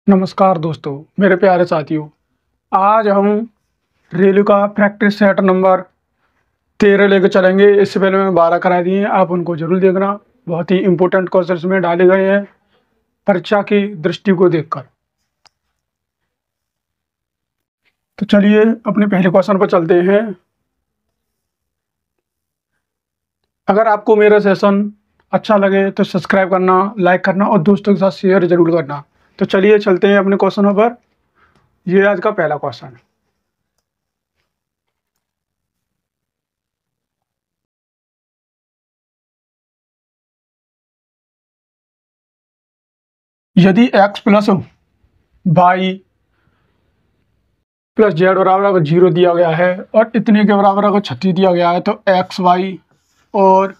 नमस्कार दोस्तों, मेरे प्यारे साथियों। आज हम रेलवे का प्रैक्टिस सेट नंबर 13 लेकर चलेंगे। इससे पहले मैंने 12 करा दिए हैं, आप उनको जरूर देखना। बहुत ही इम्पोर्टेंट क्वेश्चंस में डाले गए हैं परीक्षा की दृष्टि को देखकर। तो चलिए अपने पहले क्वेश्चन पर चलते हैं। अगर आपको मेरा सेशन अच्छा लगे तो सब्सक्राइब करना, लाइक करना और दोस्तों के साथ शेयर जरूर करना। तो चलिए चलते हैं अपने क्वेश्चनों पर। ये आज का पहला क्वेश्चन है। यदि x plus Y plus Z बराबर अगर 0 दिया गया है और इतने के बराबर अगर 36 दिया गया है, तो एक्स वाई और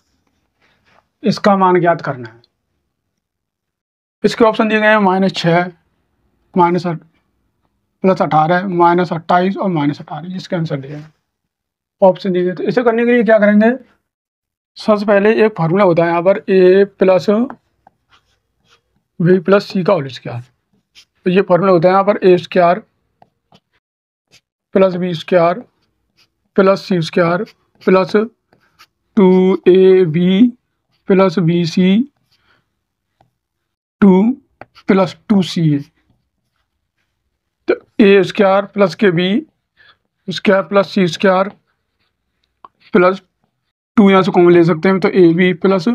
इसका मान ज्ञात करना है। इसके ऑप्शन दिए गए हैं -6, +18, -28 और -18। इसके आंसर दिए हैं, ऑप्शन दिए गए। तो इसे करने के लिए क्या करेंगे, सबसे पहले एक फार्मूला होता है यहाँ पर a प्लस v प्लस सी का होल स्क्वायर। तो ये फार्मूला होता है यहाँ पर a square plus B square plus C square plus 2ab plus bc 2 plus 2ca। तो a स्क्वायर प्लस के B square plus C square plus 2 यहाँ से कॉमन ले सकते हैं, तो A B plus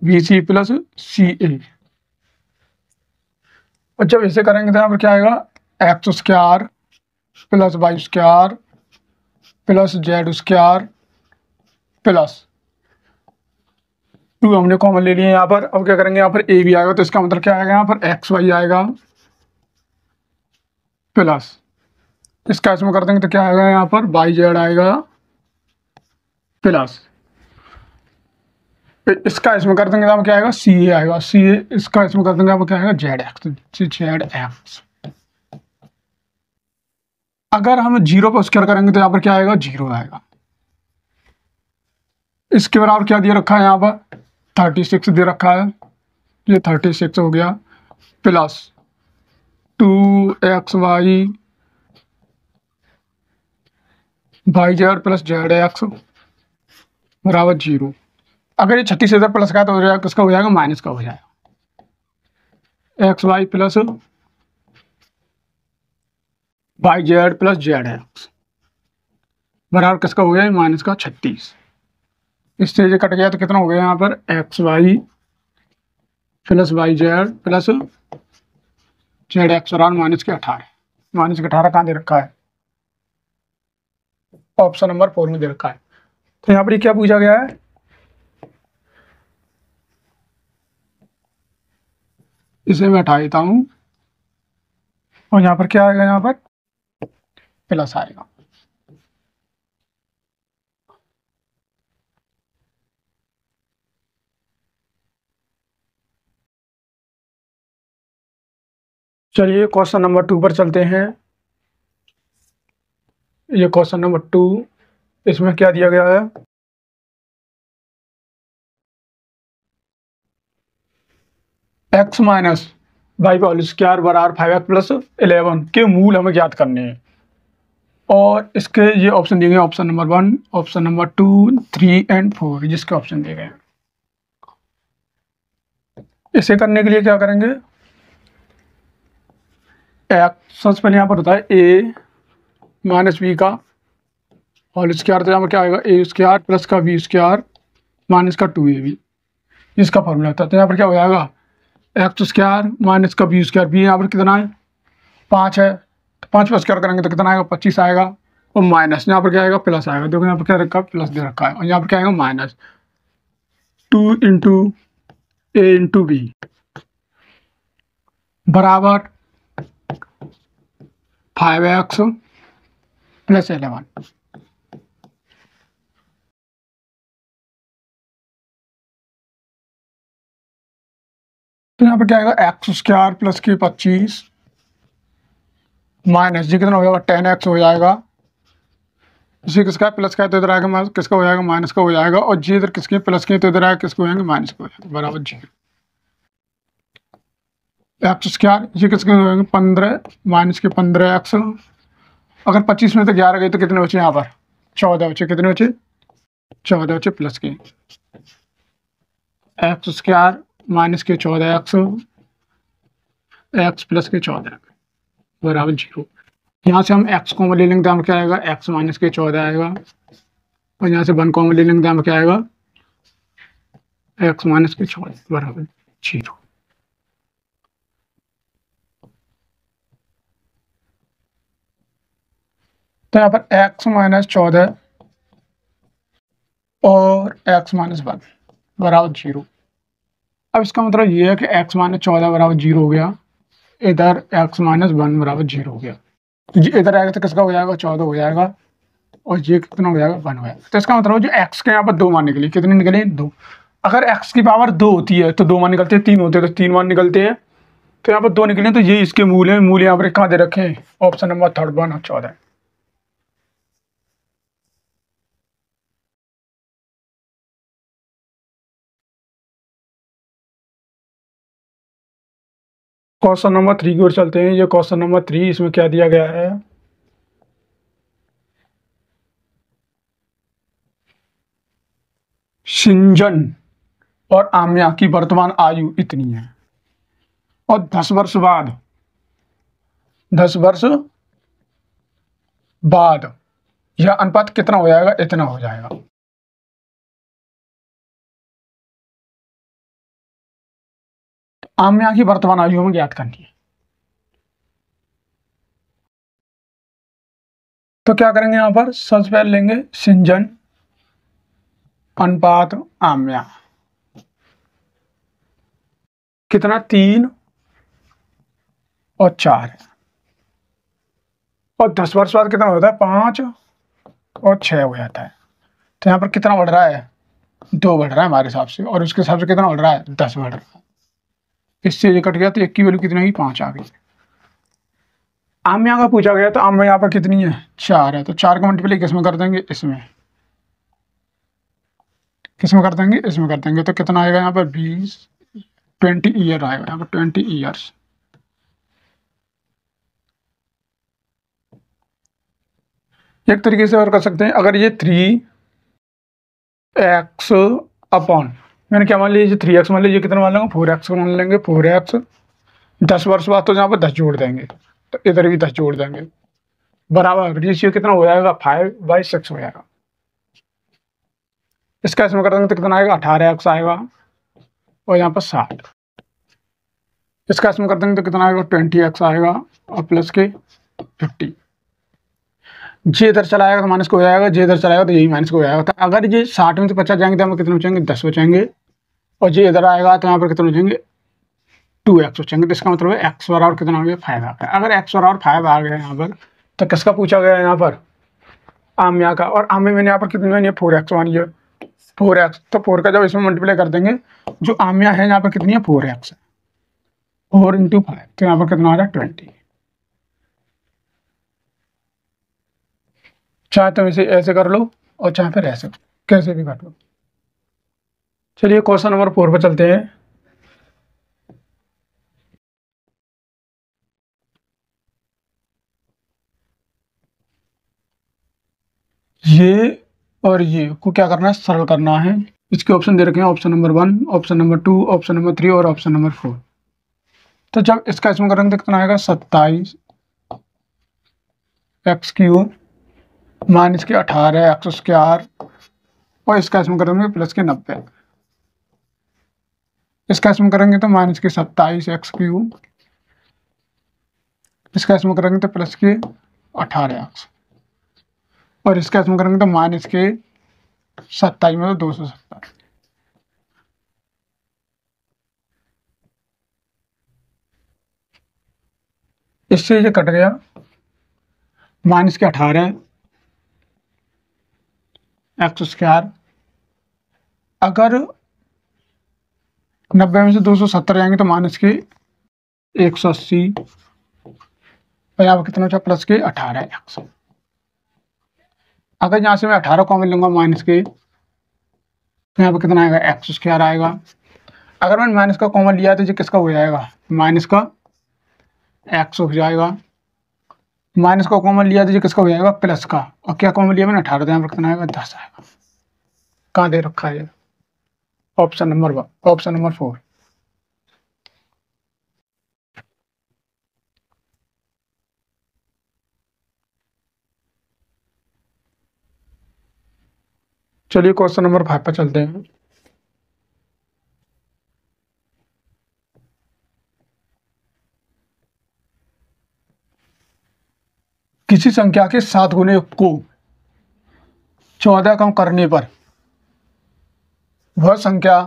B C plus C A. और जब इसे करेंगे तो यहाँ पर क्या आएगा, X square plus Y square plus Z square plus 2 हमने कॉमन ले लिए यहाँ पर। अब क्या करेंगे, यहाँ पर ए भी आएगा, तो इसका मतलब क्या आएगा, यहाँ पर एक्स वाई आएगा प्लस इसका इसमें कर देंगे तो क्या आएगा, यहाँ पर वाई जेड आएगा प्लस इसका इसमें कर देंगे तो क्या आएगा, सी ए आएगा। सी ए इसका इसमें कर देंगे आपको क्या आएगा, जेड एक्स। अगर हम 0 पर स्क्वायर करेंगे तो यहाँ पर क्या आएगा, 0 आएगा। इसके बराबर क्या दिया रखा है, यहाँ पर 36 दे रखा है, ये 36 हो गया plus 2xy Y Z plus Z X बराबर 0। अगर ये 36 से इधर प्लस का है तो हो जाएगा, किसका हो जाएगा, माइनस का हो जाएगा। X Y plus Y Z plus Z X बराबर किसका हो गया, माइनस का 36। इससे ये कट गया तो कितना हो गया, यहाँ पर X Y plus Y Z plus Z X बराबर -18। -18 कहाँ दे रखा है, ऑप्शन नंबर 4 में दे रखा है। तो यहाँ पर क्या पूछा गया है, इसे मैं हटा देता हूँ और यहाँ पर क्या आएगा, यहाँ पर प्लस आएगा। चलिए क्वेश्चन नंबर 2 पर चलते हैं। ये क्वेश्चन नंबर 2, इसमें क्या दिया गया है, x माइनस वाई का होल स्क्वायर बराबर 5x प्लस 11 के मूल हमें ज्ञात करने हैं। और इसके ये ऑप्शन दिए गए, option number 1, option number 2, 3 and 4, जिसके ऑप्शन दिए गए। इसे करने के लिए क्या करेंगे, एक्स सबसे पहले यहाँ पर होता है a माइनस बी का होल स्क्वायर, तो यहाँ पर क्या आएगा, ए स्क्वायर प्लस का बी स्क्वायर माइनस का 2ab, इसका फॉर्मूला होता है। तो यहाँ पर क्या हो जाएगा, एक्स स्क्वायर माइनस का बी स्क्वायर, बी यहाँ पर कितना है, 5 है, तो 5 पर स्क्वायर करेंगे तो कितना आएगा, 25 आएगा। और माइनस यहाँ पर क्या आएगा, प्लस आएगा। देखो यहाँ पर क्या रखा है, प्लस दे रखा है। और यहाँ पर क्या आएगा, -2 इंटू ए इंटू बी बराबर 5x प्लस 11। तो यहाँ पर क्या आएगा, एक्स स्क्वायर प्लस के 25 माइनस जी कितना हो जाएगा, 10x हो जाएगा। जी किसका प्लस का है तो इधर आएगा किसका हो जाएगा, माइनस का हो जाएगा। और जी इधर किसके प्लस के तो इधर आएगा किसको हो जाएंगे, माइनस का हो जाएगा, बराबर 0। एक्स स्क्वायर, ये किसके होंगे 15 माइनस के 15x। अगर 25 में तो 11 गई तो कितने बचे यहाँ पर 14 बचे, कितने बचे 14 बचे प्लस के एक्स स्क्वायर माइनस के 14x एक्स प्लस के 14 बराबर 0। यहाँ से हम x कॉमन ले लेंगे तो हमें क्या आएगा x माइनस के 14 आएगा, और यहाँ से 1 कॉमन ले लेंगे तो हमें क्या आएगा x माइनस के 14 बराबर 0। तो यहाँ पर x माइनस 14 और x माइनस 1 बराबर 0। अब इसका मतलब ये है कि x माइनस 14 बराबर 0 हो गया, इधर x माइनस 1 बराबर 0 हो गया। तो इधर आएगा तो किसका हो जाएगा 14 हो जाएगा, और ये कितना हो जाएगा 1 हो जाएगा। तो इसका मतलब जो x के यहाँ पर 2 मान निकले, कितने निकले 2। अगर x की पावर 2 होती है तो 2 मान निकलते हैं, 3 होते हैं तो 3 मान निकलते हैं। तो यहाँ पर 2 निकले तो ये इसके मूल है, मूल यहाँ पर कहाँ दे रखे हैं ऑप्शन नंबर 3 1 और 14। क्वेश्चन नंबर 3 की ओर चलते हैं। ये क्वेश्चन नंबर 3, इसमें क्या दिया गया है, शिंजन और आम्या की वर्तमान आयु इतनी है, और 10 वर्ष बाद 10 वर्ष बाद यह अनुपात कितना हो जाएगा, इतना हो जाएगा। आम्या की वर्तमान आयु हमें ज्ञात करनी है। तो क्या करेंगे यहाँ पर सबसे पहले लेंगे शिंजन अनुपात आम्या, कितना 3 और 4 है, और 10 वर्ष बाद कितना होता है 5 और 6 हो जाता है। तो यहाँ पर कितना बढ़ रहा है 2 बढ़ रहा है हमारे हिसाब से, और उसके हिसाब से कितना बढ़ रहा है 10 बढ़ रहा है। इससे ये कट गया तो 1 की वैल्यू कितनी होगी 5 आ गई। आम्या का पूछा गया तो आम्या यहाँ पर कितनी है 4 है, तो 4 का मल्टीप्लाई किसमें कर देंगे इसमें, किसमें कर देंगे इसमें कर देंगे। तो कितना आएगा यहाँ पर 20 ईयर आएगा, यहाँ पर 20 ईयर्स। एक तरीके से और कर सकते हैं, अगर ये 3x अपॉन मैंने क्या मान लिया 3x मान लीजिए, कितना मान लेंगे 4x मान लेंगे 4x। 10 वर्ष बाद तो यहाँ पर 10 जोड़ देंगे, तो इधर भी 10 जोड़ देंगे, बराबर रेशियो कितना हो जाएगा 5/6 हो जाएगा। इसका इसमें कर देंगे तो कितना आएगा 18x आएगा, और यहाँ पर 60। इसका इसमें कर देंगे तो कितना आएगा 20x आएगा, और प्लस के 50। जे इधर चला आएगा तो माइनस को हो जाएगा, जे इधर चलाएगा तो यही माइनस को हो जाएगा। तो अगर ये 60 में से 50 जाएंगे तो हमें कितने बचेंगे 10 बचेंगे, और जे इधर आएगा तो यहाँ पर कितने बचेंगे 2x बचेंगे। तो इसका मतलब है x बराबर कितना आ गया 5 आ गया। अगर x बराबर 5 आ गया यहाँ पर, तो किसका पूछा गया यहाँ पर आम्या का, और आम्या मैंने यहाँ पर कितनी मानी है 4x मानी है 4x। तो 4 का जब इसमें मल्टीप्लाई कर देंगे, जो आम्या है यहाँ पर कितनी है 4x है, 4 × 5, तो यहाँ पर कितना आ रहा है 20। चाहे तुम इसे ऐसे कर लो और चाहे फिर ऐसे, कैसे भी कर लो। चलिए क्वेश्चन नंबर 4 पर चलते हैं। ये और ये को क्या करना है सरल करना है। इसके ऑप्शन दे रखे हैं option number 1, option number 2, option number 3 और ऑप्शन नंबर 4। तो जब इसका इसमें करेंगे तो कितना आएगा 27x³ माइनस के 18x², और इसका इसमें करेंगे प्लस के 90। इसका इसमें करेंगे तो माइनस के 27x³, इसका इसमें करेंगे तो प्लस के 18x, और इसका इसमें करेंगे तो माइनस के 27 में तो 270। इससे ये कट गया माइनस के 18x²। अगर 90 में से 270 जाएंगे तो माइनस के 180, और यहाँ पर कितना बचा प्लस के 18x। अगर यहाँ से मैं 18 कॉमन लूंगा माइनस के, तो यहाँ पर कितना आएगा x² आएगा। अगर मैंने माइनस का कॉमन लिया तो ये किसका हो जाएगा, माइनस का एक्स हो जाएगा। माइनस का कॉमन लिया तो ये किसका हो जाएगा, प्लस का। और क्या कॉमन लिया मैंने, 18, ध्यान रखना आएगा 10 आएगा। कहाँ दे रखा है, ऑप्शन नंबर 1, ऑप्शन नंबर 4। चलिए क्वेश्चन नंबर 5 पर चलते हैं। किसी संख्या के 7 गुने को 14 कम करने पर वह संख्या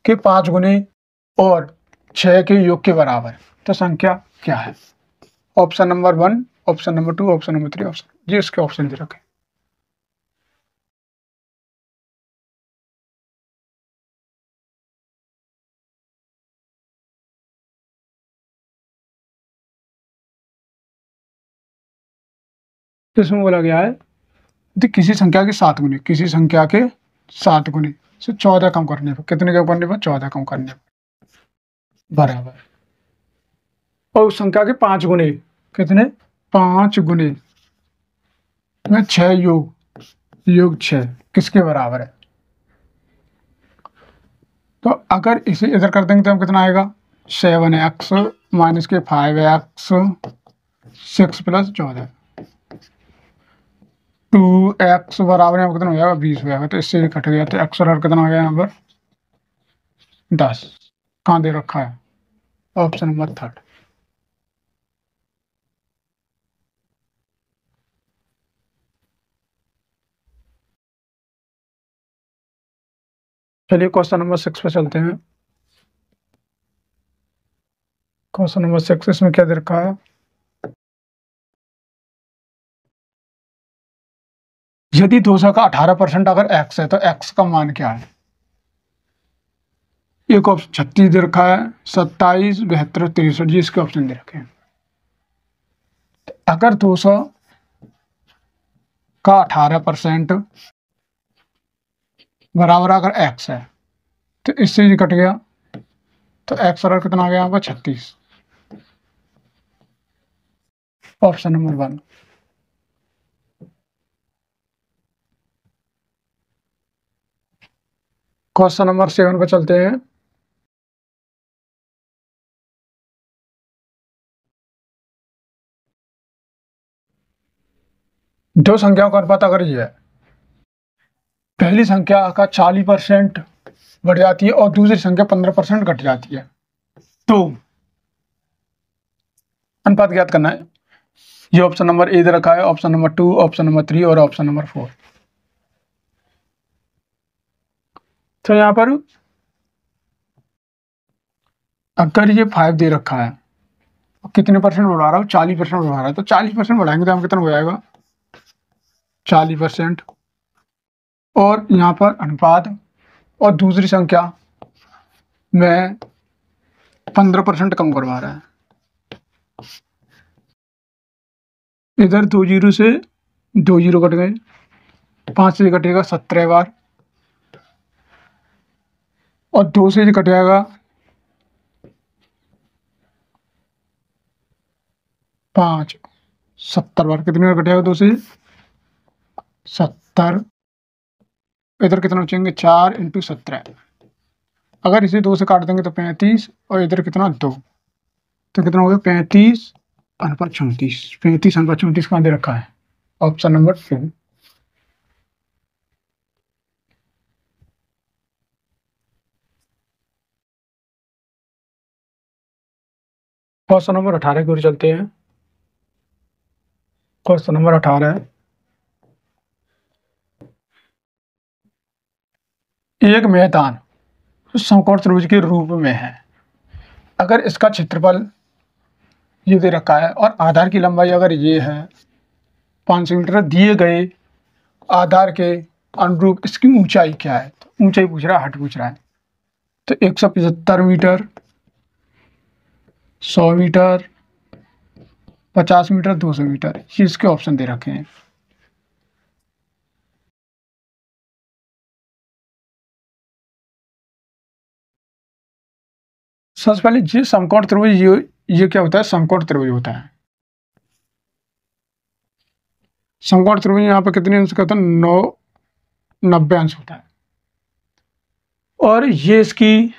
के 5 गुने और 6 के योग के बराबर, तो संख्या क्या है। Option number 1, option number 2, option number 3, option, ये इसके ऑप्शन दे रखे। इसमें बोला गया है कि किसी संख्या के 7 गुने, किसी संख्या के 7 गुने से 14 कम करने पर, कितने कम करने पर, 14 कम करने पर बराबर, और उस संख्या के 5 गुने, कितने, 5 गुने में 6 योग 6 किसके बराबर है। तो अगर इसे इधर कर देंगे तो हम कितना आएगा, 7x माइनस के 5x 6 प्लस 14, 2x बराबर यहाँ कितना हो जाएगा, 20 हो जाएगा। तो इससे भी कट गया, तो x बराबर कितना हो गया यहाँ पर, 10। कहाँ दे रखा है, ऑप्शन नंबर 3। चलिए क्वेश्चन नंबर 6 पे चलते हैं। क्वेश्चन नंबर 6 इसमें क्या दे रखा है, यदि 200 का 18% अगर x है तो x का मान क्या है। एक ऑप्शन 36 दे रखा है, 27, 72, 63, जी इसके ऑप्शन दे रखे हैं। अगर 200 का 18% बराबर अगर x है तो इससे ये कट गया, तो x बराबर कितना आ गया यहाँ पर, 36, ऑप्शन नंबर 1। क्वेश्चन नंबर 7 पर चलते हैं। दो संख्याओं का अनुपात अगर ये है, पहली संख्या का 40% बढ़ जाती है और दूसरी संख्या 15% घट जाती है, तो अनुपात ज्ञात करना है। ये ऑप्शन नंबर ए दे रखा है, ऑप्शन नंबर 2, ऑप्शन नंबर 3 और ऑप्शन नंबर 4। तो यहाँ पर अगर ये 5 दे रखा है, कितने परसेंट बढ़ा रहा हूँ, 40% बढ़ा रहा है, तो 40% बढ़ाएंगे तो हम कितना हो जाएगा, 40%। और यहाँ पर अनुपात और दूसरी संख्या में 15% कम करवा रहा है। इधर 2 जीरो से 2 जीरो कट गए, 5 से कटेगा 17 बार, और 2 से कट जाएगा 5, 70 बार। कितने बार कटेगा 2 से, 70। इधर कितना बचेंगे, 4 × 17। अगर इसे 2 से काट देंगे तो 35, और इधर कितना 2, तो कितना हो गया, 35/34। 35/34 कहाँ दे रखा है, ऑप्शन नंबर 2। क्वेश्चन नंबर 18 की ओर चलते हैं। क्वेश्चन नंबर 18 है, एक मैदान समकोण त्रिभुज के रूप में है, अगर इसका क्षेत्रफल ये दे रखा है और आधार की लंबाई अगर ये है 500 मीटर, दिए गए आधार के अनुरूप इसकी ऊंचाई क्या है, तो ऊंचाई पूछ रहा है, हाइट पूछ रहा है। तो 175 मीटर, 100 मीटर, 50 मीटर, 200 मीटर, ये इसके ऑप्शन दे रखे हैं। सबसे पहले ये समकोण त्रिभुज, ये क्या होता है, समकोण त्रिभुज होता है। समकोण त्रिभुज यहाँ पर कितने अंश का होता है, 90 अंश होता है। और ये इसकी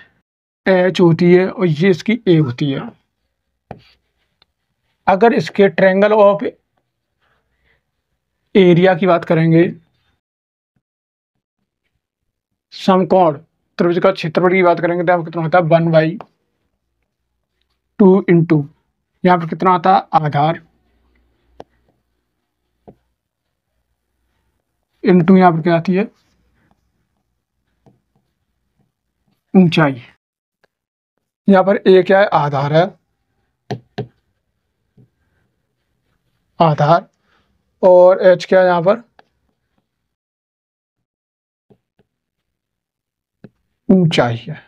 एच होती है और ये इसकी ए होती है। अगर इसके ट्रायंगल ऑफ एरिया की बात करेंगे, समकोण त्रिभुज का क्षेत्रफल की बात करेंगे, तो यहाँ पर कितना होता है 1/2 इंटू यहाँ पर कितना आता है आधार इंटू यहाँ पर क्या आती है ऊंचाई। यहाँ पर ए क्या है, आधार है, आधार, और एच क्या है यहाँ पर ऊंचाई है।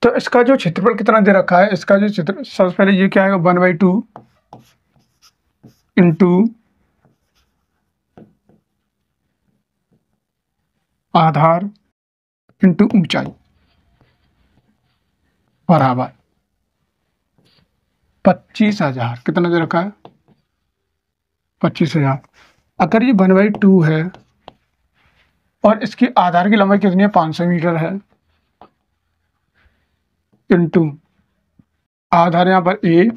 तो इसका जो क्षेत्रफल कितना दे रखा है, इसका जो क्षेत्र, सबसे पहले ये क्या आएगा 1/2 इंटू आधार इंटू ऊंचाई बराबर 25,000। कितना दे रखा है 25,000। अगर ये 1/2 है और इसकी आधार की लंबाई कितनी है 500 मीटर है, इंटू आधार यहाँ पर ए,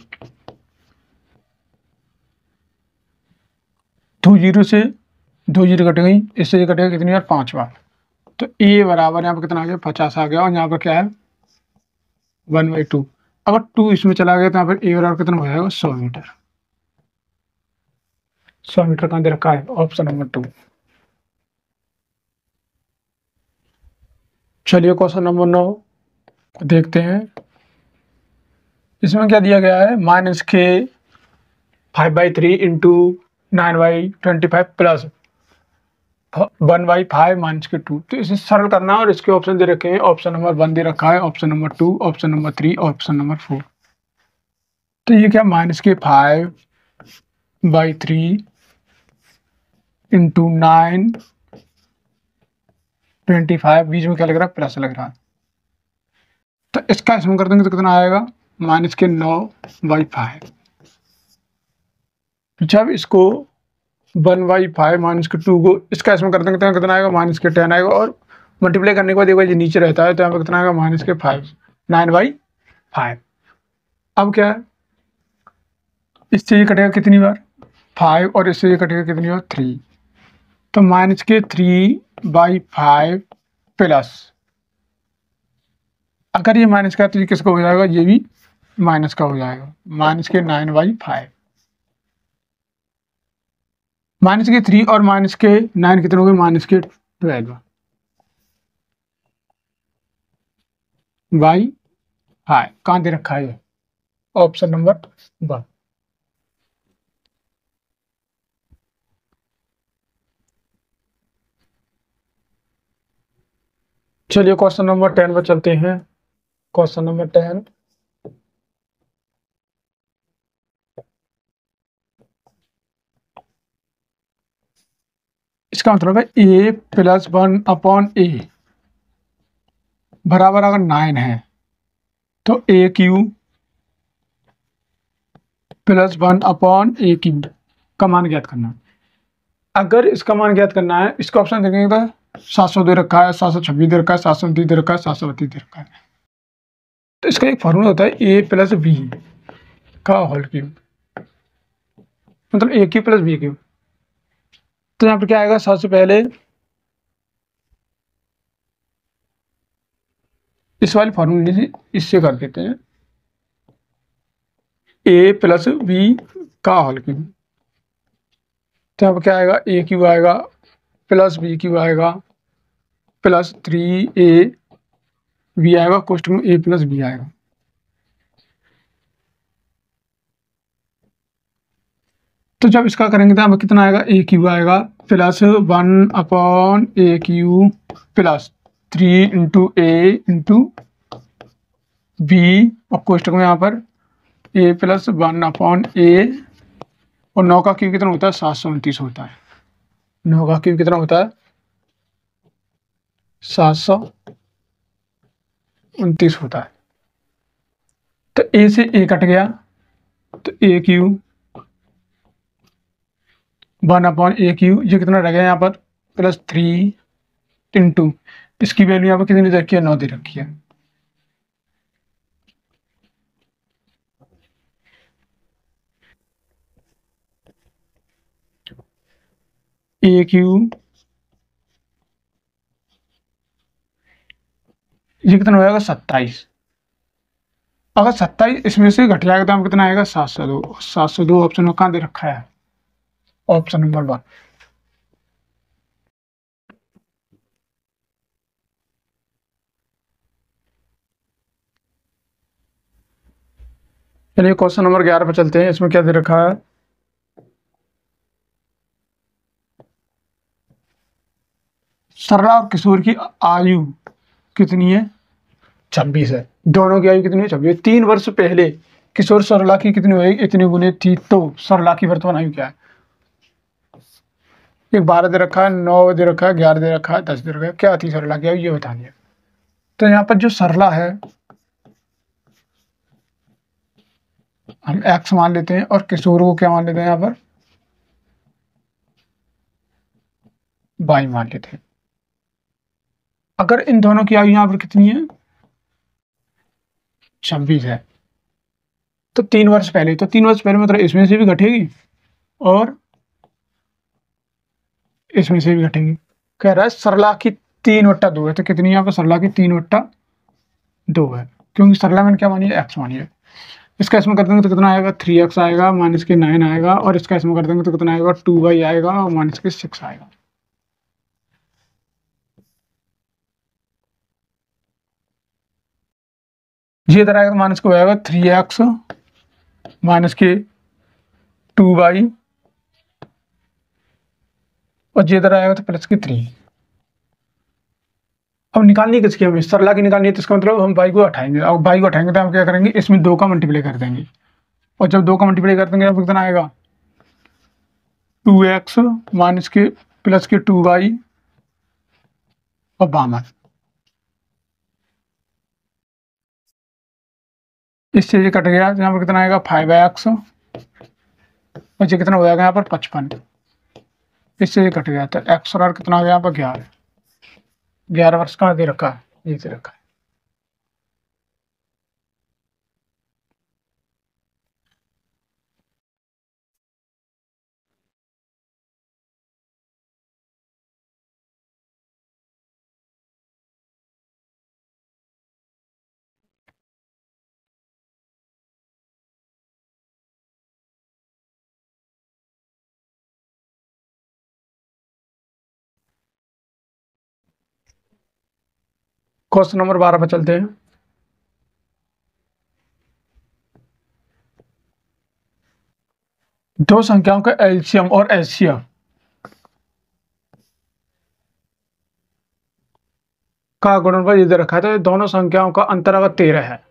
2 जीरो से 2 जीरो कट गई, इससे ये कटेगा कितनी बार 5 बार। तो ए बराबर यहाँ पर कितना आ गया 50 आ गया, और यहाँ पर क्या है 1/2। अगर 2 इसमें चला गया तो यहाँ पर ए बराबर कितना हो जाएगा 100 मीटर। 100 मीटर कहाँ दे रखा है, ऑप्शन नंबर 2। चलिए क्वेश्चन नंबर 9 देखते हैं। इसमें क्या दिया गया है, -k 5/3 इंटू 9/25 प्लस 1/5 - के 2। तो इसे सरल करना है और इसके ऑप्शन दे रखे हैं, ऑप्शन नंबर 1 दे रखा है, option number 2, option number 3, option number 4। तो ये क्या -k 5/3 इंटू 9/25, बीच में क्या लग रहा है प्लस लग रहा है। तो इसका इसमें कर देंगे तो कितना आएगा -के 9/5। जब इसको 1/5 - के 2 को इसका इसमें कर देंगे तो कितना आएगा -के 10 आएगा, और मल्टीप्लाई करने के बाद देखो ये नीचे रहता है तो यहाँ पर कितना आएगा -के 5, 9/5। अब क्या है, इससे ये कटेगा कितनी बार 5, और इससे ये कटेगा कितनी बार 3। तो -के 3/5 प्लस, अगर ये माइनस का है तो ये किसका हो जाएगा, ये भी माइनस का हो जाएगा, -के 9/5। -के 3 और -के 9 कितने हो गए, -के 12/5। कहाँ दे रखा है, ऑप्शन नंबर 1। चलिए क्वेश्चन नंबर 10 पर चलते हैं। क्वेश्चन नंबर 10, इसका मतलब है a + 1/a बराबर अगर 9 है तो a³ + 1/a³ का मान ज्ञात करना। अगर इसका मान ज्ञात करना है, इसका ऑप्शन देखेंगे तो 700 दे रखा है, 726 दे रखा है, 729 दे रखा है, 732 दे रखा है। तो इसका एक फॉर्मूला होता है a + b का होल क्यूब, मतलब a³ + b³। तो यहाँ पर क्या आएगा, सबसे पहले इस वाले फॉर्मूले से इससे कर देते हैं, a + b का होल क्यूब। तो यहाँ पर क्या आएगा, a³ आएगा प्लस b³ आएगा प्लस 3ab आएगा, कोष्टक में a + b आएगा। तो जब इसका करेंगे तो हमें कितना आएगा, a³ आएगा plus 1/a³ plus 3 × a × b, और कोष्टक में यहाँ पर a + 1/a, और 9 का क्यूब कितना होता है 729 होता है। 9 का क्यूब कितना होता है 729। 29 होता है। तो ए से ए कट गया, तो ए क्यू 1/a क्यू, ये कितना रह गया यहाँ पर +3 इंटू, इसकी वैल्यू यहाँ पर कितनी दे रखी है, 9 दे रखी है। ए क्यू ये कितना हो जाएगा 27। अगर 27 इसमें से घट जाएगा तो हम कितना आएगा 702। 702 ऑप्शन में कहाँ दे रखा है, ऑप्शन नंबर 1। चलिए क्वेश्चन नंबर 11 पर चलते हैं। इसमें क्या दे रखा है, सरला और किशोर की आयु कितनी है, 26 है। दोनों की आयु कितनी है, 26। 3 वर्ष पहले किशोर सरला की कितनी हुई, इतनी गुने थी, तो सरला की वर्तमान आयु क्या है। एक 12 दे रखा है, 9 दे रखा है, 11 दे रखा है, 10 दे रखा है, क्या थी सरला की आयु ये बतानी है। तो यहाँ पर जो सरला है हम x मान लेते हैं और किशोर को क्या मान लेते हैं, यहाँ पर y मान लेते हैं। अगर इन दोनों की आयु यहाँ पर कितनी है, 26 है, तो 3 वर्ष पहले, तो 3 वर्ष पहले मतलब इसमें से भी घटेगी और इसमें से भी घटेगी। कह रहा है सरला की 3/2 है, तो कितनी यहाँ पर सरला की 3/2 है, क्योंकि सरला मैंने क्या मानी है, x मानी है। इसका इसमें कर देंगे तो कितना आएगा, 3x आएगा, -9 आएगा, और इसका इसमें कर देंगे तो कितना आएगा, 2y आएगा और -6 आएगा। ये इधर आएगा तो माइनस को आएगा 3x -2y, और ये इधर आएगा तो +3। अब निकालनी किसकी, हमें सरला की निकालनी है, तो इसका मतलब हम y को हटाएंगे, और y को हटाएंगे तो हम क्या करेंगे, इसमें 2 का मल्टीप्लाई कर देंगे, और जब 2 का मल्टीप्लाई कर देंगे तो कितना आएगा, 2x -2y और 52। इससे ये कट गया तो यहाँ पर कितना आएगा, 5x, और ये कितना हो जाएगा यहाँ पर 55। इससे ये कट गया तो x और r कितना आ गया यहाँ पर 11। 11 वर्ष का दे रखा है, ये दे रखा है। क्वेश्चन नंबर 12 पर चलते हैं। दो संख्याओं का एलसीएम और एचसीएफ का गुणनफल ये दे रखा है, तो दोनों संख्याओं का अंतर अगर 13 है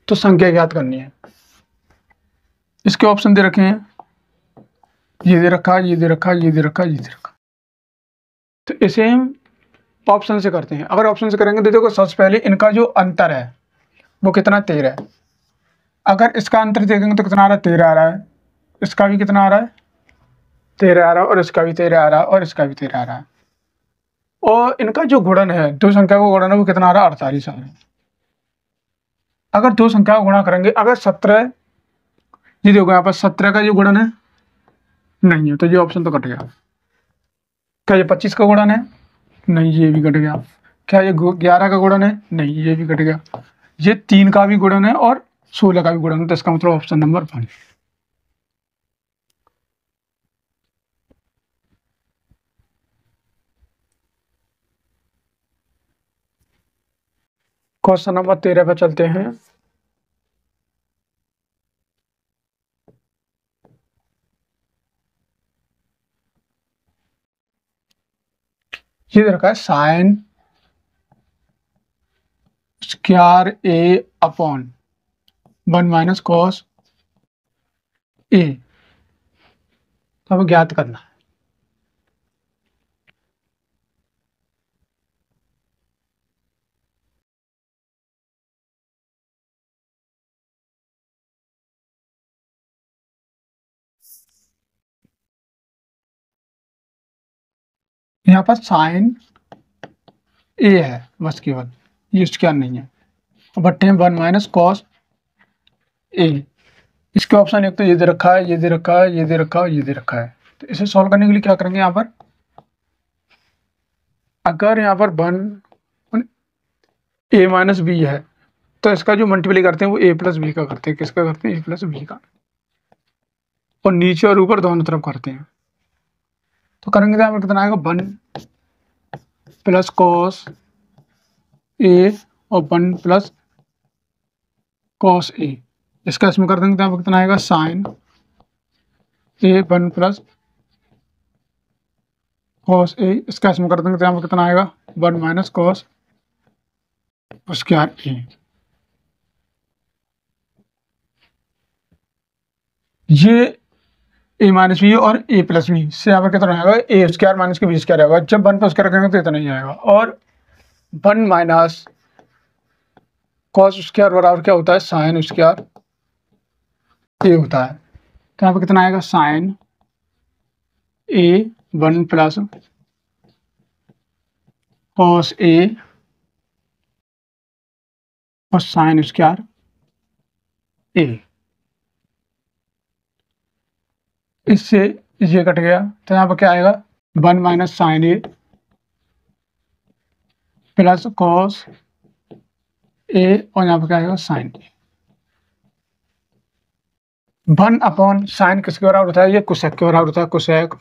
तो संख्या ज्ञात करनी है। इसके ऑप्शन दे रखे हैं, ये दे रखा है, ये दे रखा है, ये दे रखा है, ये दे रखा है। तो इसे हम ऑप्शन से करते हैं। अगर ऑप्शन से करेंगे तो देखो सबसे पहले इनका जो अंतर है वो कितना, 13 है। अगर इसका अंतर देखेंगे तो कितना आ रहा है, 13 आ रहा है, इसका भी कितना आ रहा है, 13 आ रहा है, और इसका भी 13 आ रहा है, और इसका भी 13 आ रहा है। और इनका जो गुणन है, दो संख्या का गुणन है, वो कितना आ रहा है, 48 आ रहा है। अगर दो संख्या का गुणा करेंगे, अगर 17, ये देखो यहाँ पर 17 का जो गुणन है नहीं है, तो ये ऑप्शन तो कट गया। क्या ये 25 का गुणन है, नहीं, ये भी कट गया। क्या ये 11 का गुणन है, नहीं, ये भी कट गया। ये 3 का भी गुणन है और 16 का भी गुणन है, तो इसका मतलब ऑप्शन नंबर 1। क्वेश्चन नंबर 13 पर चलते हैं। ये दे रखा है sine square A upon 1 - cos A, तो हमें ज्ञात करना है। यहाँ पर साइन ए है बस केवल, ये स्क्वायर नहीं है। बट्टे में 1 माइनस कॉस ए। इसके ऑप्शन एक तो ये दे रखा है, ये दे रखा है, ये दे रखा है, ये दे रखा है। तो इसे सॉल्व करने के लिए क्या करेंगे, यहाँ पर अगर यहाँ पर 1 ए माइनस बी है तो इसका जो मल्टीप्लाई करते हैं वो ए प्लस बी का करते हैं। किसका करते हैं, ए प्लस बी का। और नीचे और ऊपर दोनों तरफ करते हैं। तो करेंगे तो यहाँ पर कितना आएगा, 1 प्लस कॉस ए और 1 प्लस कॉस ए। इसका इसमें कर देंगे तो यहाँ पर कितना आएगा, sign A 1 plus cos A. इसका इसमें कर देंगे तो यहाँ पर कितना आएगा, 1 माइनस कॉस स्क्वायर ए। ये ए माइनस बी और ए प्लस बी से यहाँ पर कितना आएगा, ए स्क्वायर माइनस के बी स्क्वायर आएगा। जब 1 प्लस स्क्वायर करेंगे तो इतना ही आएगा। और 1 माइनस कॉस स्क्वायर बराबर क्या होता है, साइन स्क्वायर ए होता है। तो यहाँ पर कितना आएगा, sign A 1 plus cos A और साइन स्क्वायर ए। इससे ये कट गया तो यहाँ पर क्या आएगा, 1 minus sign A plus cos A और यहाँ पर क्या आएगा, साइन ए। 1 अपॉन साइन किसके बराबर होता है, ये कोसेक के बराबर होता है, कोसेक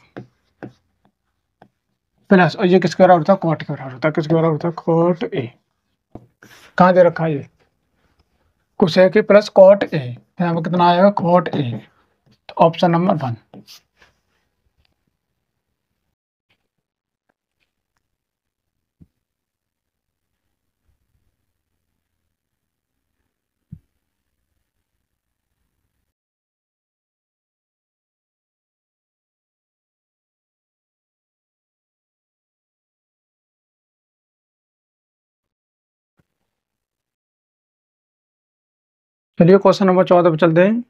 प्लस, और ये किसके बराबर होता है, कॉट के बराबर होता है। किसके बराबर होता है, कॉट ए। कहाँ दे रखा है ये, cosec A plus cot A. यहाँ पर कितना आएगा, कॉट ए। तो ऑप्शन नंबर 1। चलिए क्वेश्चन नंबर 14 पे चलते हैं।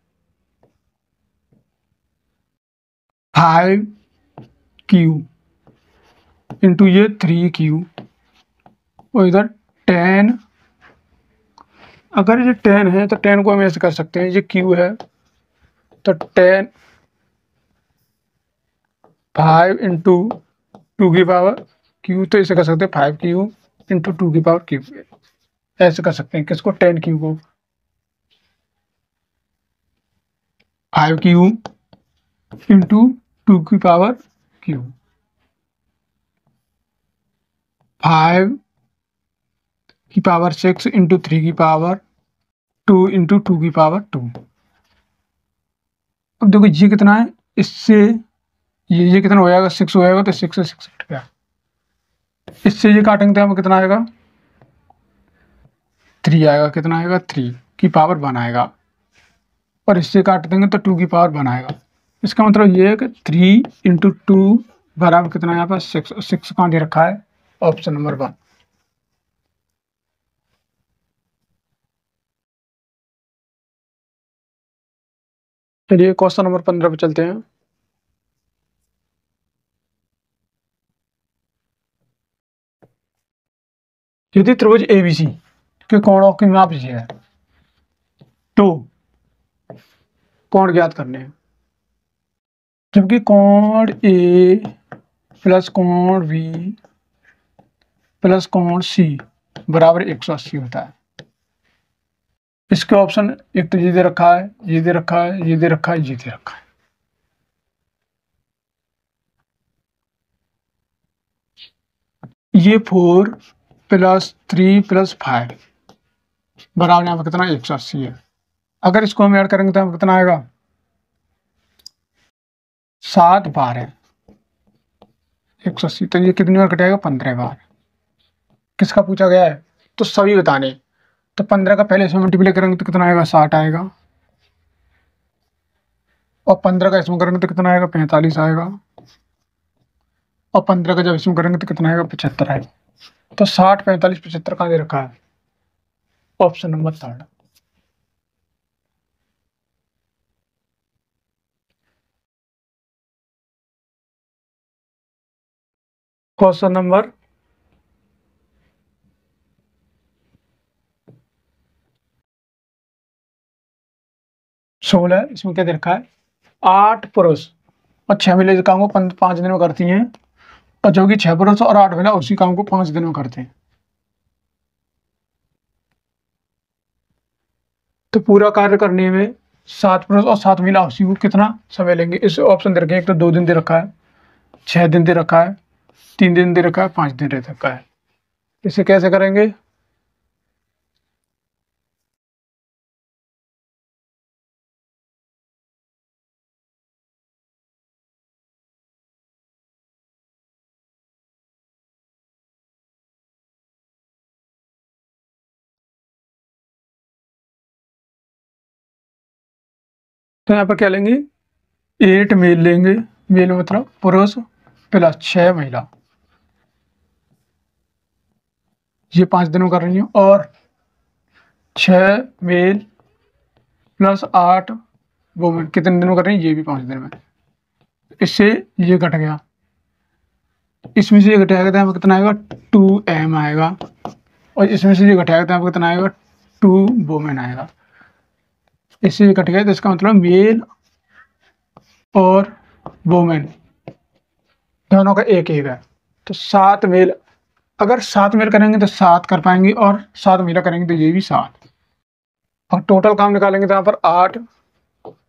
5q इंटू ये 3q और इधर 10। अगर ये 10 है तो 10 को हम ऐसे कर सकते हैं, ये q है तो 10 5 इंटू 2 की पावर q, तो इसे कर सकते हैं 5q इंटू 2 की पावर q। ऐसे कर सकते हैं किसको, 10q को। 5q इंटू 2 की पावर q, 5 की पावर 6 इंटू 3 की पावर 2 इंटू 2 की पावर 2। अब देखो ये कितना है, इससे ये कितना हो जाएगा, 6 हो जाएगा। तो 6 से 6 हट गया। इससे ये काटेंगे तो हमें कितना आएगा, 3 आएगा। कितना आएगा, 3 की पावर 1 आएगा। और इससे काट देंगे तो 2 की पावर 1 आएगा। इसका मतलब ये है कि 3 इंटू 2 बराबर कितना है, यहाँ पर 6। 6 कहाँ दे रखा है, ऑप्शन नंबर 1। चलिए क्वेश्चन नंबर 15 पे चलते हैं। यदि त्रिभुज एबीसी के कोणों की माप ये है तो कोण ज्ञात करने हैं। जबकि कोण ए प्लस कोण बी प्लस कोण सी बराबर 180 होता है। इसके ऑप्शन एक तो ये दे रखा है, ये दे रखा है, ये दे रखा है, ये दे रखा है। ये 4 प्लस 3 प्लस 5 बराबर यहाँ पर कितना, 180 है। अगर इसको हम ऐड करेंगे तो यहाँ पर कितना आएगा, 7 बार है 180। तो ये कितनी बार कटेगा, 15 बार। किसका पूछा गया है, तो सभी बताने। तो 15 का पहले इसमें मल्टीप्लाई करेंगे तो कितना आएगा, 60 आएगा। और 15 का इसमें करेंगे तो कितना आएगा, 45 आएगा। और 15 का जब इसमें करेंगे तो कितना आएगा, 75 आएगा। तो 60 45 75 कहाँ दे रखा है, ऑप्शन नंबर 3। क्वेश्चन नंबर 16, इसमें क्या दे रखा है? 8 पुरुष और 6 महिला इस काम को 5 दिन में करती हैं, और जो कि 6 पुरुष और 8 महिला उसी काम को 5 दिन में करते हैं। तो पूरा कार्य करने में 7 पुरुष और 7 महिला उसी को कितना समय लेंगे? इस ऑप्शन दे रखे हैं, एक तो 2 दिन दे रखा है, 6 दिन दे रखा है, 3 दिन दे रखा है, 5 दिन दे रखा है। इसे कैसे करेंगे? तो यहाँ पर क्या लेंगे? 8 मेल लेंगे, मेल मतलब पुरुष प्लस 6 महिला, ये 5 दिनों कर रही हूँ, और 6 मेल प्लस 8 वुमेन कितने दिनों कर रही हैं? ये भी 5 दिन में। इससे ये घट गया, इसमें से ये घटाएगा तो यहाँ पर कितना आएगा? 2m आएगा, और इसमें से ये घटाएगा तो यहाँ पर कितना आएगा? 2 वुमेन आएगा। इससे ये घट गया, तो इसका मतलब मेल और वुमेन दोनों का एक एक है। तो 7 मेल, अगर 7 मेल करेंगे तो 7 कर पाएंगे, और 7 महिला करेंगे तो ये भी 7, और टोटल काम निकालेंगे तो यहाँ पर 8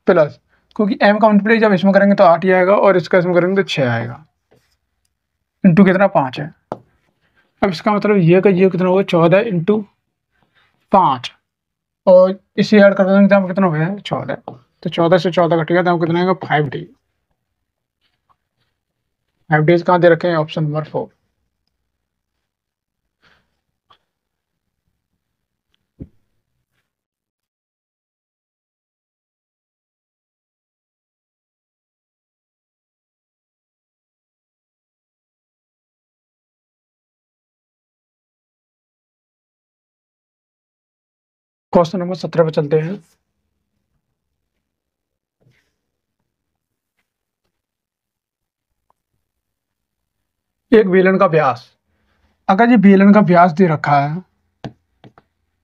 प्लस, क्योंकि m का मल्टीप्लाई जब इसमें करेंगे तो 8 ही आएगा, और इसका इसमें करेंगे तो 6 आएगा, इंटू कितना? 5 है। अब इसका मतलब ये का ये कितना होगा? 14 इंटू 5, और इसे ऐड कर देंगे तो यहाँ पर कितना हो गया? 14। तो 14 से 14 घटेगा तो कितना आएगा? 5 डेज। 5 डेज कहाँ दे रखे हैं? Option number 4। क्वेश्चन नंबर 17 पे चलते हैं। एक बेलन का व्यास, अगर ये बेलन का व्यास दे रखा है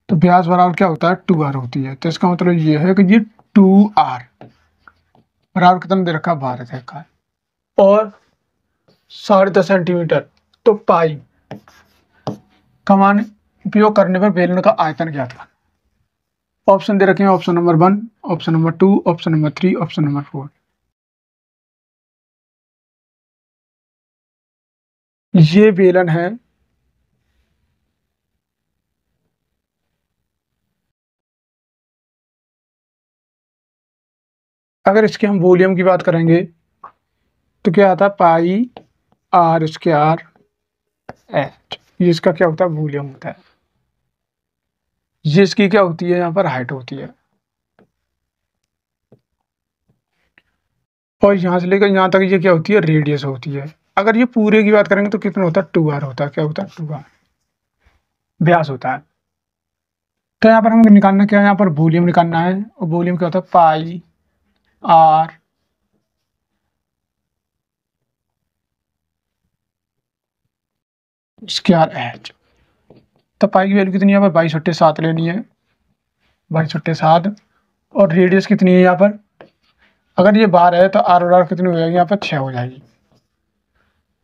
तो व्यास बराबर क्या होता है? 2r होती है। तो इसका मतलब ये है कि ये 2r बराबर कितना दे रखा है? 12 दे रखा है, और 10.5 सेंटीमीटर। तो पाई का मान उपयोग करने पर बेलन का आयतन ज्ञात करना। ऑप्शन दे रखे हैं, option number 1, option number 2, option number 3, option number 4। ये बेलन है, अगर इसके हम वॉल्यूम की बात करेंगे तो क्या आता है? पाई r स्क्वायर एच, ये इसका क्या होता है? वॉल्यूम होता है। ये इसकी क्या होती है? यहाँ पर हाइट होती है, और यहाँ से लेकर यहाँ तक ये क्या होती है? रेडियस होती है। अगर ये पूरे की बात करेंगे तो कितना होता है? 2r होता है। क्या होता है? 2r व्यास होता है। तो यहाँ पर हमें निकालना क्या है? यहाँ पर वॉल्यूम निकालना है, और वॉल्यूम क्या होता है? पाई r स्क्वायर एच। तो पाई की वैल्यू कितनी है? यहाँ पर 22/7 लेनी है, 22/7, और रेडियस कितनी है यहाँ पर? अगर ये 12 है तो r और r कितनी हो जाएगी? यहाँ पर 6 हो जाएगी।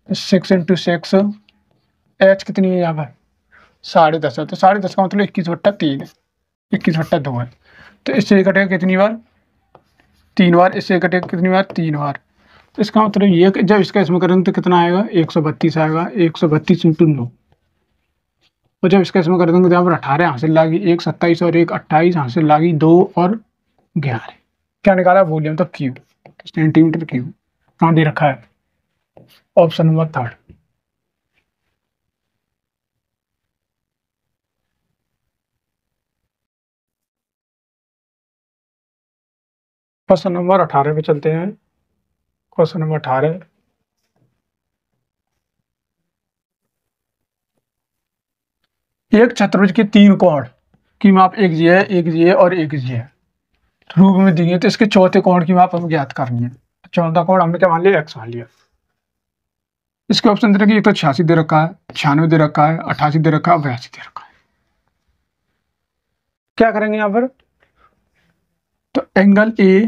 6 इंटू 6, एच कितनी है यहाँ पर? 10.5 है। तो 10.5 का मतलब 21/3 है, 21/2 है। तो इससे कटेगा कितनी बार? 3 बार। इससे कटेगा कितनी बार? 3 बार। तो इसका मतलब ये कि जब इसका इसमें करेंगे तो कितना आएगा? 132 आएगा, 132 इंटू 9, और जब इसका इसमें कर देंगे तो यहाँ पर 18 हासिल लागी, 1 27 और 1 28 हासिल लागी, 2 और 11। क्या निकाला? वॉल्यूम। तो क्यू, सेंटीमीटर क्यूब कहाँ दे रखा है? Option number 3। क्वेश्चन नंबर 18 पे चलते हैं। क्वेश्चन नंबर 18, एक चतुर्भुज के 3 कोण की माप एक जी है, एक जी है और एक जी है रूप में दी है। तो इसके चौथे कोण की माप हमें ज्ञात करनी है। चौथा कोण हमने क्या मान लिया? x मान लिया। इसके ऑप्शन दे रखे, एक तो 86 दे रखा है, 96 दे रखा है, 88 दे रखा है, 82 दे रखा है। क्या करेंगे यहाँ पर, तो angle A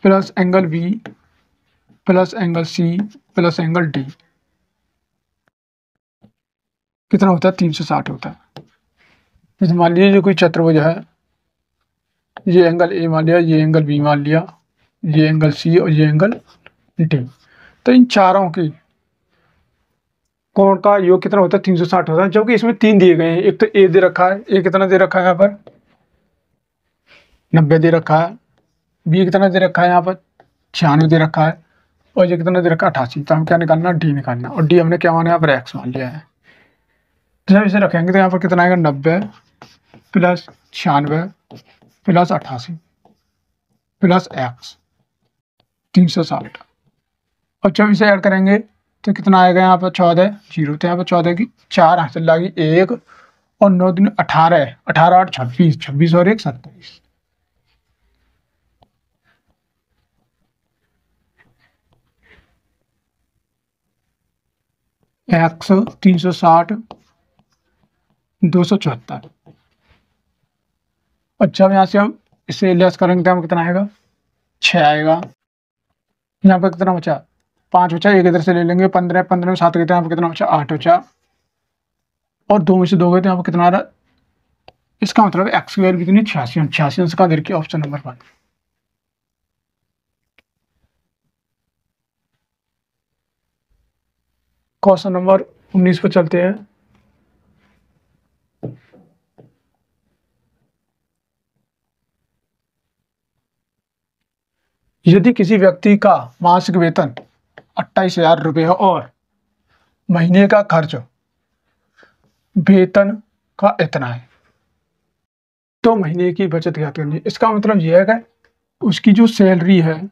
plus angle B plus angle C plus angle D कितना होता है, 360 होता है। जैसे मान लीजिए जो कोई चतुर्भुज है, ये एंगल ए मान लिया, ये एंगल बी मान लिया, ये एंगल सी और ये एंगल डी, तो इन चारों की कोण का योग कितना होता है, 360 होता है। जबकि इसमें 3 दिए गए हैं, एक तो ए दे रखा है, ए कितना दे रखा है यहाँ पर 90 दे रखा है, बी कितना दे रखा है यहाँ पर 96 दे रखा है, और ये कितना दे रखा है 88। तो हम क्या निकालना, डी निकालना, और डी हमने क्या माना यहाँ पर एक्स मान लिया है। तो जब इसे रखेंगे तो यहाँ पर कितना आएगा, 90 प्लस 96 प्लस 88 प्लस एक्स 360। और जब इसे ऐड करेंगे तो कितना आएगा यहाँ पर 14 जीरो, तो यहाँ पर 14 की 4 हासिल लागी 1 और 9 दिन 18, 18 8 26, 26 और 1 27। एक्स 360 274। और जब यहाँ से हम इसे लेस करेंगे तो हम कितना आएगा, 6 आएगा। यहाँ पर कितना बचा, 5 बचा, एक इधर से ले लेंगे, 15 15 में 7 गए थे, यहाँ पर कितना बचा, 8 बचा, और 2 में से 2 गए थे, यहाँ पर कितना आ रहा। इसका मतलब एक्स की वैल्यू कितनी, 86। 86 का देखिए ऑप्शन नंबर 1। क्वेश्चन नंबर 19 पर चलते हैं। यदि किसी व्यक्ति का मासिक वेतन 28,000 रुपये है और महीने का खर्च वेतन का इतना है, तो महीने की बचत ज्ञात करनी है। इसका मतलब यह है कि उसकी जो सैलरी है,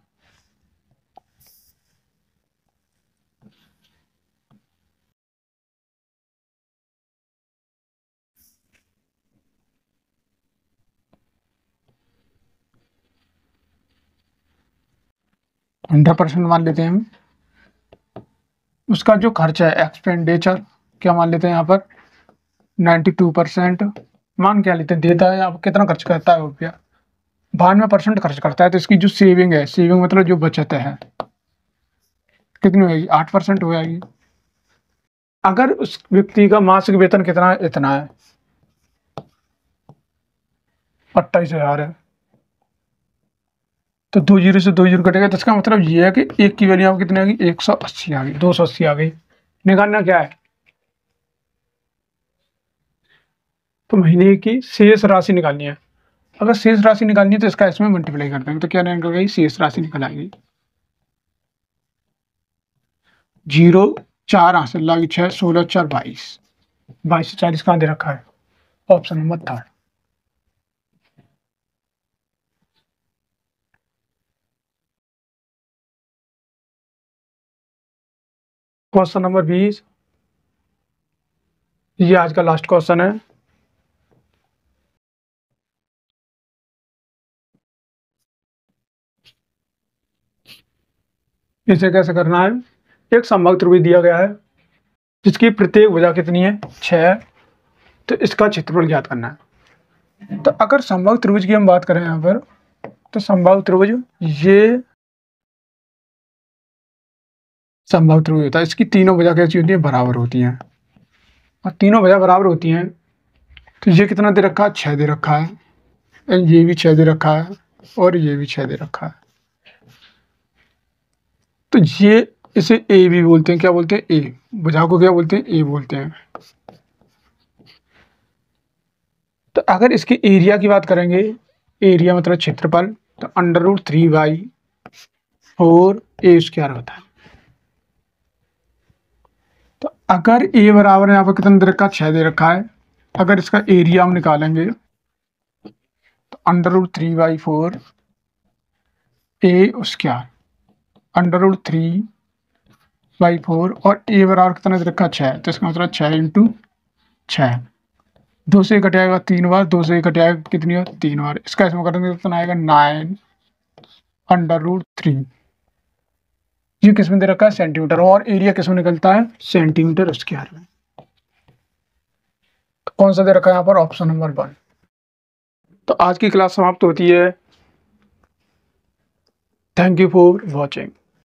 हंड्रेड परसेंट मान लेते हैं हम, उसका जो खर्च है एक्सपेंडिचर क्या मान लेते हैं यहाँ पर 92% मान क्या लेते हैं, देता है आप कितना खर्च करता है रुपया, 92% खर्च करता है। तो इसकी जो सेविंग है, सेविंग मतलब जो बचत है कितनी होगी, 8% हो जाएगी। अगर उस व्यक्ति का मासिक वेतन कितना है, इतना है 28,000 है, तो 2 जीरो से 2 जीरो कटेगा, तो इसका मतलब ये है कि एक की वैल्यू आपको कितनी आ गई, 180 आ गई, 280 आ गई। निकालना क्या है, तो महीने की शेष राशि निकालनी है। अगर शेष राशि निकालनी है तो इसका इसमें मल्टीप्लाई कर देंगे, तो क्या निकल गई, शेष राशि निकल आएगी 0 4 हासिल लागी 6 16 4 22, 22 से 40 कहाँ दे रखा है, ऑप्शन नंबर 3। क्वेश्चन नंबर 20, ये आज का लास्ट क्वेश्चन है। इसे कैसे करना है, एक समबाहु त्रिभुज दिया गया है जिसकी प्रत्येक भुजा कितनी है, 6, तो इसका क्षेत्रफल ज्ञात करना है। तो अगर समबाहु त्रिभुज की हम बात करें यहाँ पर, तो समबाहु त्रिभुज ये समबाहु त्रिभुज होता है, इसकी तीनों भुजा कैसी होती है, बराबर होती हैं, और तीनों भुजा बराबर होती हैं। तो ये कितना दे रखा है, 6 दे रखा है, ये भी 6 दे रखा है, और ये भी 6 दे रखा है। तो ये इसे ए भी बोलते हैं, क्या बोलते हैं, ए भुजा को क्या बोलते हैं, ए बोलते हैं। तो अगर इसके एरिया की बात करेंगे, एरिया मतलब क्षेत्रफल, तो √3/4 ए स्क्वायर होता है। तो अगर ए बराबर यहाँ पर कितना दे रखा है, 6 दे रखा है, अगर इसका एरिया हम निकालेंगे तो √3/4 ए स्क्वायर, √3/4, और ए बराबर कितना दे रखा है, 6, तो इसका मतलब 6 × 6, 2 से कट जाएगा 3 बार, 2 से कट जाएगा कितनी बार, 3 बार। इसका इसमें करेंगे कितना आएगा, 9 √3। ये किस में दे रखा है, सेंटीमीटर, और एरिया किस में निकलता है, सेंटीमीटर स्क्वायर में। तो कौन सा दे रखा है यहाँ पर, ऑप्शन नंबर 1। तो आज की क्लास समाप्त होती है। Thank you for watching.